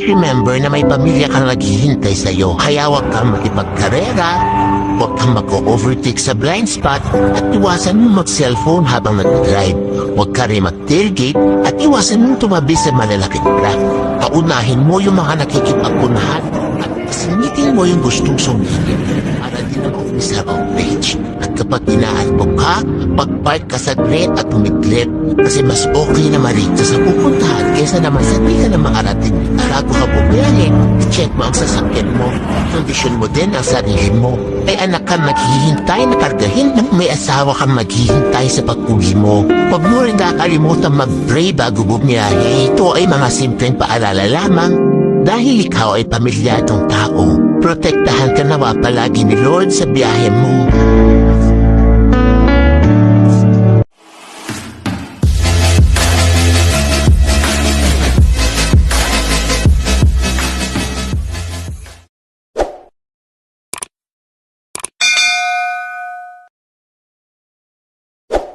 remember na may pamilya kang naghihintay sa'yo. Kaya huwag kang makipagkarera, huwag kang mag-overtake sa blind spot, at iwasan mo mag-cellphone habang nag-drive. Huwag ka rin mag-tailgate at iwasan mong tumabi sa malalaking truck. Paunahin mo yung mga nakikipagpunahan at sinitin mo yung gustong sumilip para di na sa wrong page. At kapag inaalbog ka, pag-park ka sa grid at umidlip kasi mas okay na marito sa pupuntahan kaysa naman sa di ka na makarating. Bago ka bumiyahe, check mo ang sasakyan mo, kondisyon mo din ang sarili mo. May anak kang maghihintay na kargahin ng may asawa kang maghihintay sa pag-uwi mo. Huwag mo rin nakalimutan mag-pray bago bumiyahe. Ito ay mga simpleng paalala lamang dahil ikaw ay pamilyadong tao. Protektahan ka nawa palagi ni Lord sa biyahe mo.